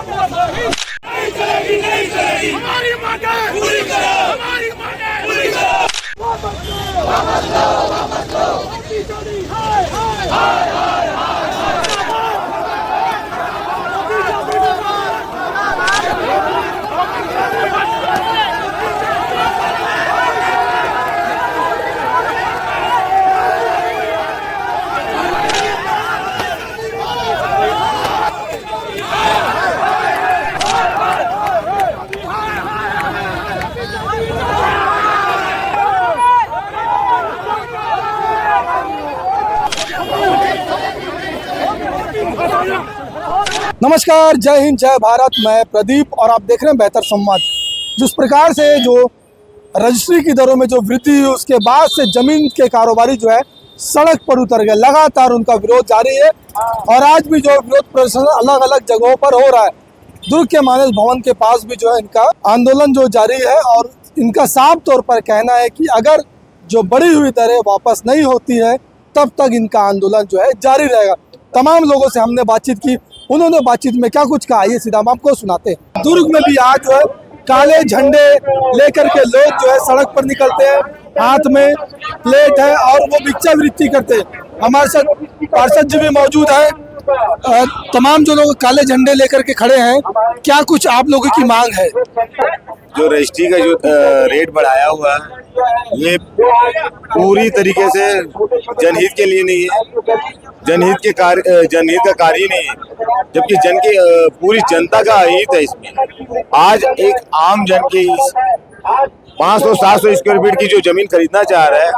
नहीं चलेगी, नहीं चलेगी, हमारी मांगें पूरी करो, हमारी मांगें पूरी करो। वापस लो, वापस लो, वापस लो। हाय हाय हाय हाय नमस्कार, जय हिंद, जय भारत। मैं प्रदीप और आप देख रहे हैं बेहतर संवाद। जिस प्रकार से जो रजिस्ट्री की दरों में जो वृद्धि हुई, उसके बाद से जमीन के कारोबारी जो है सड़क पर उतर गए। लगातार उनका विरोध जारी है और आज भी जो विरोध प्रदर्शन अलग अलग जगहों पर हो रहा है। दुर्ग के मानस भवन के पास भी जो है इनका आंदोलन जो जारी है और इनका साफ तौर पर कहना है कि अगर जो बढ़ी हुई दरें वापस नहीं होती है तब तक इनका आंदोलन जो है जारी रहेगा। तमाम लोगों से हमने बातचीत की, उन्होंने बातचीत में क्या कुछ कहा, आइए सीधा हम आपको सुनाते हैं। दुर्ग में भी आज जो है काले झंडे लेकर के लोग जो है सड़क पर निकलते हैं, हाथ में प्लेट है और वो भिक्षावृत्ति करते हैं। हमारे साथ पार्षद जी भी मौजूद हैं। तमाम जो लोग काले झंडे लेकर के खड़े हैं, क्या कुछ आप लोगों की मांग है? जो रजिस्ट्री का जो रेट बढ़ाया हुआ है ये पूरी तरीके से जनहित के लिए नहीं है, जनहित का कार्य नहीं है, जबकि पूरी जनता का हित है इसमें। आज एक आम जन की 500-700 स्क्वायर फीट की जो जमीन खरीदना चाह रहा है,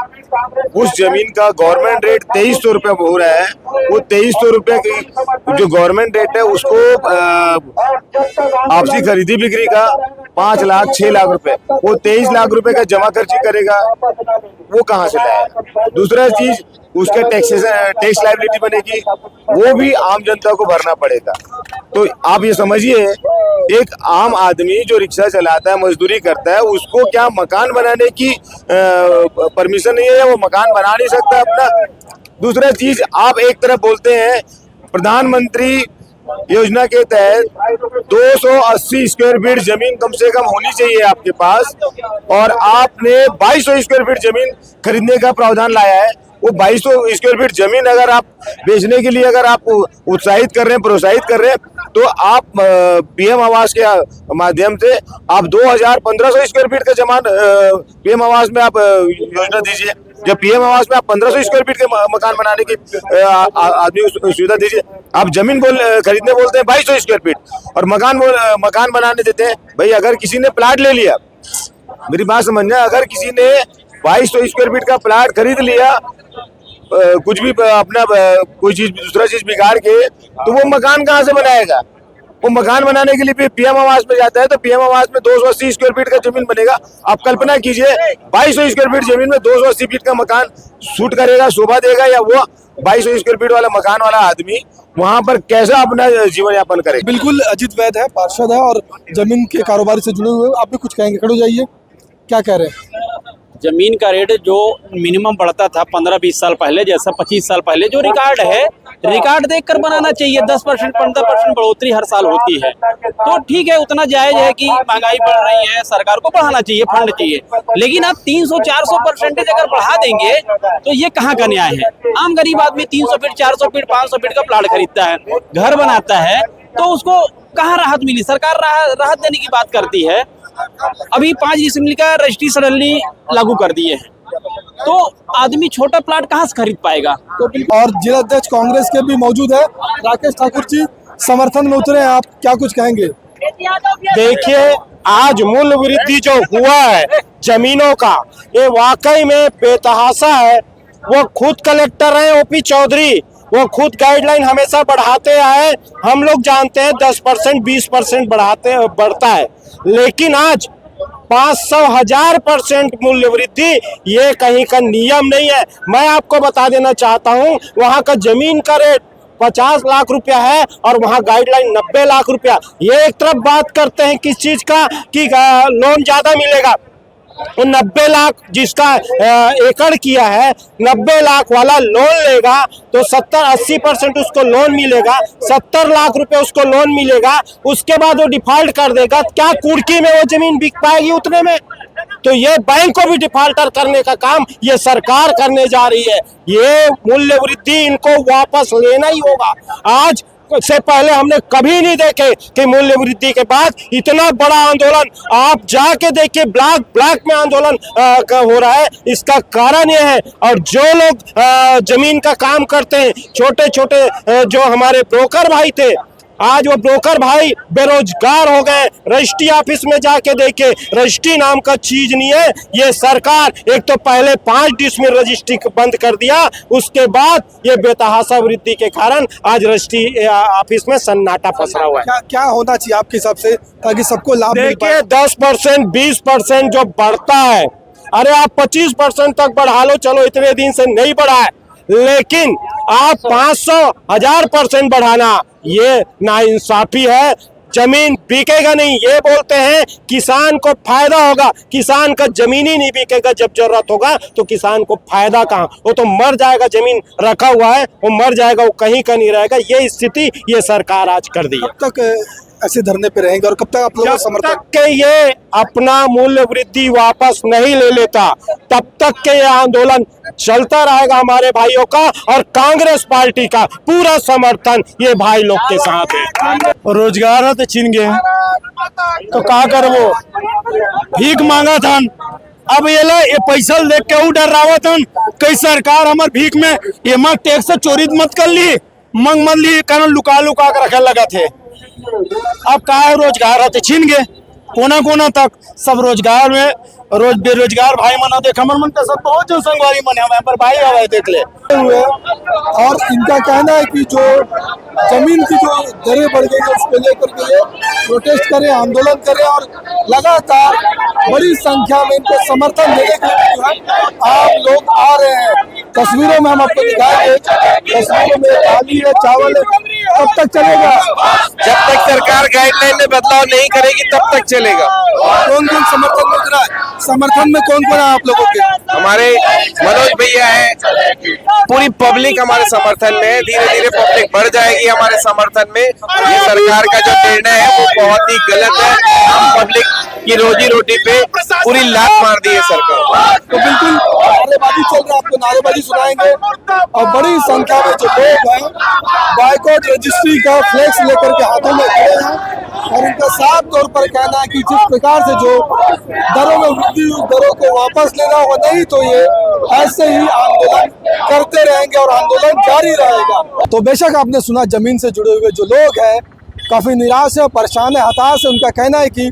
उस जमीन का गवर्नमेंट रेट 2300 रुपये हो रहा है। वो 2300 रुपये की जो गवर्नमेंट रेट है उसको आपसी खरीदी बिक्री का 5 लाख 6 लाख रुपए, वो 23 लाख रुपए का जमा खर्ची करेगा, वो कहाँ से लाएगा? दूसरा चीज उसके टैक्स लायबिलिटी बनेगी, वो भी आम जनता को भरना पड़ेगा। तो आप ये समझिए, एक आम आदमी जो रिक्शा चलाता है, मजदूरी करता है, उसको क्या मकान बनाने की परमिशन नहीं है या वो मकान बना नहीं सकता अपना? दूसरा चीज, आप एक तरफ बोलते हैं प्रधानमंत्री योजना के तहत 280 स्क्वायर फीट जमीन कम से कम होनी चाहिए आपके पास, और आपने 2200 स्क्वायर फीट जमीन खरीदने का प्रावधान लाया है। वो 2200 स्क्वायर फीट जमीन अगर आप बेचने के लिए अगर आप उत्साहित कर रहे हैं, प्रोत्साहित कर रहे हैं, तो आप पीएम आवास के माध्यम से आप 1500 स्क्वायर फीट का जमा पीएम आवास में आप योजना दीजिए। जब पीएम आवास में आप 1500 स्क्वायर फीट के मकान बनाने की आदमी को सुविधा दीजिए। आप जमीन खरीदने बोलते हैं 2200 स्क्वायर फीट और मकान बनाने देते हैं। भाई, अगर किसी ने प्लाट ले लिया, मेरी बात समझना, अगर किसी ने 2200 स्क्वायर फीट का प्लाट खरीद लिया, कुछ भी अपना कोई चीज दूसरा चीज बिगाड़ के, तो वो मकान कहाँ से बनाएगा? वो मकान बनाने के लिए पीएम आवास में जाता है, तो पीएम आवास में 280 स्क्वायर फीट का जमीन बनेगा। आप कल्पना कीजिए, 2200 स्क्वायर फीट जमीन में 280 फीट का मकान सूट करेगा, शोभा देगा, या वो 2200 स्क्वायर फीट वाला मकान वाला आदमी वहाँ पर कैसा अपना जीवन यापन करेगा? बिल्कुल, अजित वैद है, पार्षद है और जमीन के कारोबार से जुड़े हुए। आप भी कुछ कहेंगे? खड़े हो जाइए, क्या कह रहे हैं? जमीन का रेट जो मिनिमम बढ़ता था 15-20 साल पहले, जैसा 25 साल पहले, जो रिकॉर्ड है, रिकॉर्ड देखकर बनाना चाहिए। 10% 15% बढ़ोतरी हर साल होती है, तो ठीक है, उतना जायज है कि महंगाई बढ़ रही है, सरकार को बढ़ाना चाहिए, फंड चाहिए। लेकिन आप 300-400% अगर बढ़ा देंगे तो ये कहाँ का न्याय है? आम गरीब आदमी 300 फीट, 400 फीट, 500 फीट का प्लाट खरीदता है, घर बनाता है, तो उसको कहाँ राहत मिली? सरकार राहत देने की बात करती है। अभी 5 डिसमिल का रजिस्ट्री सडनली लागू कर दिए हैं, तो आदमी छोटा प्लाट कहाँ से खरीद पाएगा? तो और जिला अध्यक्ष कांग्रेस के भी मौजूद है, राकेश ठाकुर जी, समर्थन में उतरे हैं। आप क्या कुछ कहेंगे? देखिए, आज मूल्य वृद्धि जो हुआ है जमीनों का, ये वाकई में बेतहाशा है। वो खुद कलेक्टर हैं ओपी चौधरी, वो खुद गाइडलाइन हमेशा बढ़ाते आए। हम लोग जानते हैं 10% 20% बढ़ता है, लेकिन आज 500,000% मूल्य वृद्धि, ये कहीं का नियम नहीं है। मैं आपको बता देना चाहता हूँ, वहाँ का जमीन का रेट 50 लाख रुपया है और वहाँ गाइडलाइन 90 लाख रुपया। ये एक तरफ बात करते हैं किस चीज का कि लोन ज्यादा मिलेगा, वो 90 लाख जिसका एकड़ किया है, 90 लाख वाला लोन लेगा तो 70-80% उसको लोन मिलेगा, 70 लाख रुपए उसको लोन मिलेगा। उसके बाद वो डिफॉल्ट कर देगा, क्या कुर्की में वो जमीन बिक पाएगी उतने में? तो ये बैंक को भी डिफॉल्टर करने का काम ये सरकार करने जा रही है। ये मूल्य वृद्धि इनको वापस लेना ही होगा। आज से पहले हमने कभी नहीं देखे कि मूल्य वृद्धि के बाद इतना बड़ा आंदोलन। आप जाके देखिए, ब्लैक में आंदोलन हो रहा है। इसका कारण यह है, और जो लोग जमीन का काम करते हैं, छोटे छोटे जो हमारे ब्रोकर भाई थे, आज वो ब्रोकर भाई बेरोजगार हो गए। रजिस्ट्री ऑफिस में जाके देखे, रजिस्ट्री नाम का चीज नहीं है। ये सरकार एक तो पहले 5 डिसमिल रजिस्ट्री बंद कर दिया, उसके बाद ये बेतहाशा वृद्धि के कारण आज रजिस्ट्री ऑफिस में सन्नाटा पसरा हुआ है। क्या होना चाहिए आपके हिसाब से ताकि सबको लाभ मिल पाए? देखिए 10% 20% जो बढ़ता है, अरे आप 25% तक बढ़ा लो, चलो इतने दिन से नहीं बढ़ा है, लेकिन आप 500-1000% बढ़ाना ये नाइंसाफी है। जमीन बिकेगा नहीं, ये बोलते हैं किसान को फायदा होगा। किसान का जमीन ही नहीं बिकेगा, जब जरूरत होगा तो किसान को फायदा कहाँ? वो तो मर जाएगा, जमीन रखा हुआ है वो मर जाएगा, वो कहीं का नहीं रहेगा। ये स्थिति ये सरकार आज कर दी है। कब तक ऐसे धरने पे रहेंगे और कब तक आप लोगों का जब समर्थन? तक के ये अपना मूल्य वृद्धि वापस नहीं ले लेता, तब तक के ये आंदोलन चलता रहेगा हमारे भाइयों का, और कांग्रेस पार्टी का पूरा समर्थन ये भाई लोग के साथ है। रोजगार तो छीन गए तो का करबो, भीख मांगा था। अब ये पैसा देख के डर रहा था कई सरकार हमार भीख में ये माँ टैक्स चोरी मत कर ली, मंग मत ली, कारण लुका लुका कर रखे लगा थे। अब का है, रोजगार है छीन गए कोना कोना तक। सब रोजगार में रोज बेरोजगार भाई मना देख, हमारे मन का सब बहुत जो संगवारी मन है पर भाई आवाज देख ले हुए। और इनका कहना है कि जो जमीन की जो दरें बढ़ गई है उसको लेकर के ये प्रोटेस्ट करें, आंदोलन करें, और लगातार बड़ी संख्या में इनको समर्थन देने के लिए जो है आप लोग आ रहे हैं। तस्वीरों में हम आपको दिखाएंगे, तस्वीरों में दाली है, चावल है। कब तक चलेगा? जब तक सरकार गाइडलाइन में बदलाव नहीं करेगी तब तक चलेगा। कौन कौन समर्थन मिल रहा है? समर्थन में कौन कौन है आप लोगों के? हमारे मनोज भैया है, पूरी पब्लिक हमारे समर्थन में है। धीरे धीरे पब्लिक बढ़ जाएगी हमारे समर्थन में। ये सरकार का जो निर्णय है वो बहुत ही गलत है। हम पब्लिक की रोजी रोटी पे पूरी लात मार दी है सरकार। तो बिल्कुल नारेबाजी चल रहा है, आपको नारेबाजी सुनाएंगे। और बड़ी संख्या में जो लोग हैं बाइकॉट रजिस्ट्री का फ्लेक्स लेकर के हाथों में खड़े हैं, और इनका साफ तौर पर कहना है कि जिस प्रकार से जो दरों में वृद्धि, उस दरों को वापस लेना होगा, नहीं तो ये ऐसे ही आंदोलन करते रहेंगे और आंदोलन जारी रहेगा। तो बेशक आपने सुना, जमीन से जुड़े हुए जो लोग हैं काफी निराश है, परेशान है, हताश है। उनका कहना है कि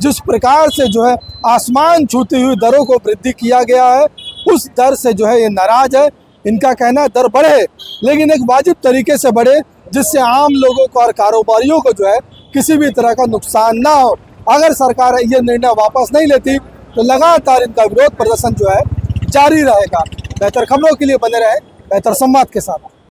जिस प्रकार से जो है आसमान छूती हुई दरों को वृद्धि किया गया है, उस दर से जो है ये नाराज है। इनका कहना है दर बढ़े, लेकिन एक वाजिब तरीके से बढ़े, जिससे आम लोगों को और कारोबारियों को जो है किसी भी तरह का नुकसान ना हो। अगर सरकार ये निर्णय वापस नहीं लेती तो लगातार इनका विरोध प्रदर्शन जो है जारी रहेगा। बेहतर खबरों के लिए बने रहे बेहतर संवाद के साथ।